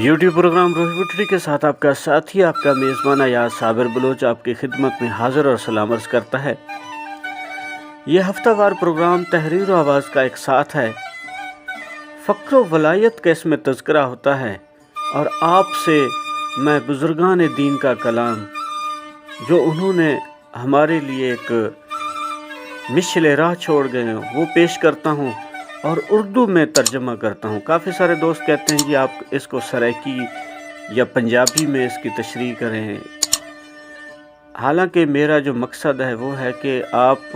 YouTube programme Ruhi putty के साथ आपका साथी, आपका मेज़बान यार साबिर बलोच आपकी खिदमत में हाज़िर और सलाम अर्ज़ करता है। यह हफ्तावार प्रोग्राम तहरीर आवाज़ का एक साथ है। फ़क्र व वलायत का इसमें तज़किरा होता है और आपसे मैं बुज़ुर्गान दीन का कलाम जो उन्होंने हमारे लिए एक मिशल राह छोड़ गए वो पेश करता हूँ और उर्दू में तर्जमा करता हूँ। काफ़ी सारे दोस्त कहते हैं जी आप इसको सराइकी या पंजाबी में इसकी तशरीह करें। हालांकि मेरा जो मकसद है वो है कि आप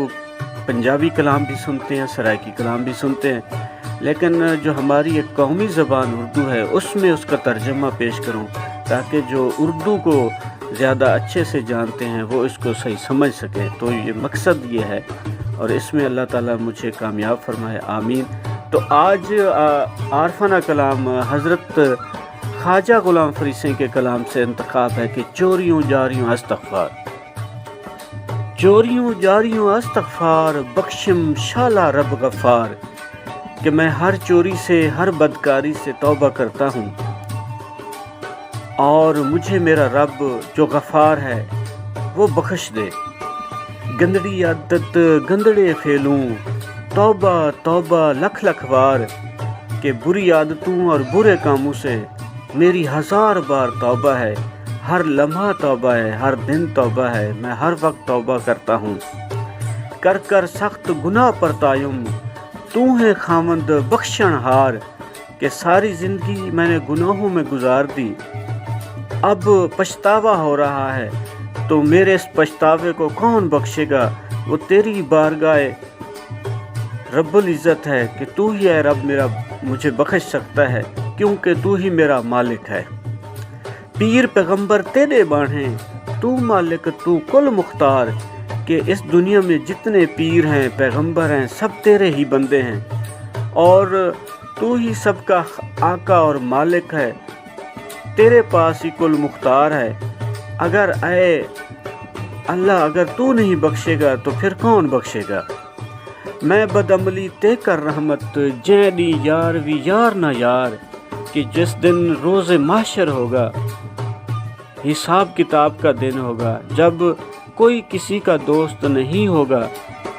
पंजाबी कलाम भी सुनते हैं, सराइकी कलाम भी सुनते हैं, लेकिन जो हमारी एक कौमी ज़बान उर्दू है उसमें उसका तर्जमा पेश करूँ ताकि जो उर्दू को ज़्यादा अच्छे से जानते हैं वो इसको सही समझ सकें। तो ये मकसद ये है और इसमें अल्लाह ताला मुझे कामयाब फरमाए, आमीन। तो आज आरफाना कलाम हज़रत ख्वाजा ग़ुलाम फ़रीद सिंह के कलाम से इंतखाब है कि चोरियों जारियों अस्तग़फ़ार, चोरियों जारियों अस्तग़फ़ार, बख्शिम शाला रब गफ़ार। कि मैं हर चोरी से, हर बदकारी से तौबा करता हूँ और मुझे मेरा रब जो गफ़ार है वो बख्श दे। गंदड़ी आदत गंदड़े फेलूं, तौबा तौबा लख लख बार। के बुरी आदतों और बुरे कामों से मेरी 1000 बार तौबा है। हर लम्हा तौबा है, हर दिन तौबा है, मैं हर वक्त तौबा करता हूँ। कर कर सख्त गुनाह पर तायुम, तू है खामंद बख्शनहार। के सारी ज़िंदगी मैंने गुनाहों में गुजार दी, अब पछतावा हो रहा है, तो मेरे इस पछतावे को कौन बख्शेगा। वो तेरी बारगाह रब्बुल इज़्ज़त है कि तू ही है रब मेरा, मुझे बख्श सकता है क्योंकि तू ही मेरा मालिक है। पीर पैगंबर तेरे बाढ़े, तू मालिक तू कुल मुख्तार। कि इस दुनिया में जितने पीर हैं पैगंबर हैं सब तेरे ही बंदे हैं और तू ही सबका आका और मालिक है, तेरे पास ही कुल मुख्तार है। अगर ऐ अल्लाह अगर तू नहीं बख्शेगा तो फिर कौन बख्शेगा। मैं बदअमली ते कर रहमत, जैनी यार वी यार ना यार। कि जिस दिन रोज़े माशर होगा, हिसाब किताब का दिन होगा, जब कोई किसी का दोस्त नहीं होगा,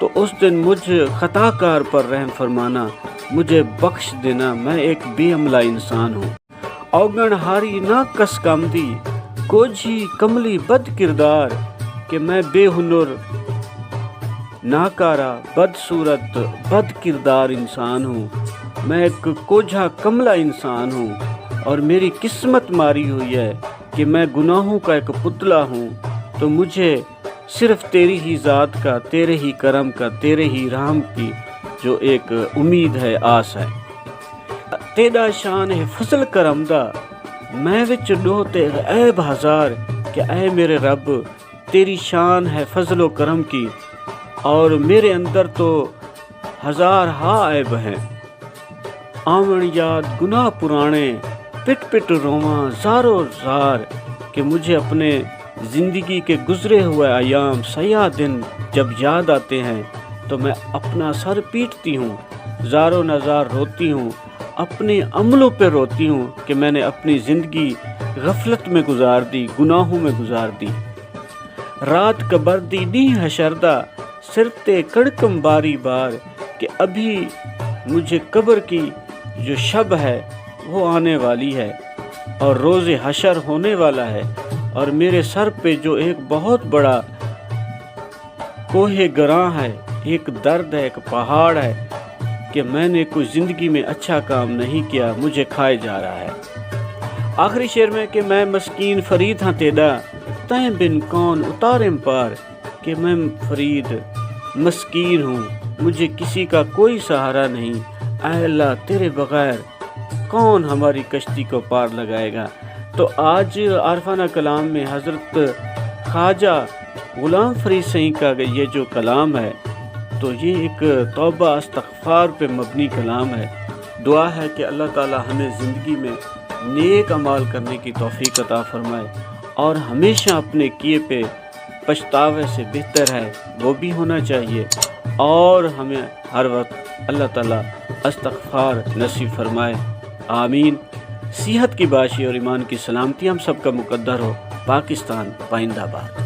तो उस दिन मुझ खताकार पर रहम फरमाना, मुझे बख्श देना, मैं एक बेअमला इंसान हूँ। औगण हारी ना कस कामदी, कोझी कमली बद किरदार। कि मैं बेहुनर नाकारा बदसूरत बद किरदार इंसान हूँ, मैं एक कोझा कमला इंसान हूँ और मेरी किस्मत मारी हुई है कि मैं गुनाहों का एक पुतला हूँ। तो मुझे सिर्फ़ तेरी ही ज़ात का, तेरे ही करम का, तेरे ही रहम की जो एक उम्मीद है, आस है। तेरा शान है फजल करमदा, मैं विच डोते ऐब 1000। कि ऐ मेरे रब तेरी शान है फजल करम की और मेरे अंदर तो 1000 ऐब हैं। आवन याद गुनाह पुराने, पिट पिट रोवां ज़ारो ज़ार। कि मुझे अपने ज़िंदगी के गुज़रे हुए अयाम सयाह दिन जब याद आते हैं तो मैं अपना सर पीटती हूँ, ज़ारो नज़ार रोती हूँ, अपने अमलों पे रोती हूँ कि मैंने अपनी ज़िंदगी गफलत में गुजार दी, गुनाहों में गुजार दी। रात कबर दी नी हशरदा, सिरते कड़कम बारी बार। कि अभी मुझे कब्र की जो शब है वो आने वाली है और रोज़े हशर होने वाला है और मेरे सर पे जो एक बहुत बड़ा कोहे गरां है, एक दर्द है, एक पहाड़ है कि मैंने कुछ ज़िंदगी में अच्छा काम नहीं किया, मुझे खाए जा रहा है। आखिरी शेर में कि मैं मस्कीन फरीद हाँ तेरा, तैं बिन कौन उतारें पार। कि मैं फरीद मस्कीन हूँ, मुझे किसी का कोई सहारा नहीं, ऐ अल्लाह तेरे बग़ैर कौन हमारी कश्ती को पार लगाएगा। तो आज आरफाना कलाम में हज़रत ख्वाजा ग़ुलाम फ़रीद सिंह का ये जो कलाम है तो ये एक तौबा इस्तग़फ़ार पे मबनी कलाम है। दुआ है कि अल्लाह ताला हमें ज़िंदगी में नेक अमाल करने की तौफ़ीक़ अता फ़रमाए और हमेशा अपने किए पे पछतावे से बेहतर है वो भी होना चाहिए और हमें हर वक्त अल्लाह ताला इस्तग़फ़ार नसीब फ़रमाए, आमीन। صحت کی باشی اور ایمان کی سلامتی ہم سب کا مقدر ہو۔ پاکستان پائندہ باد۔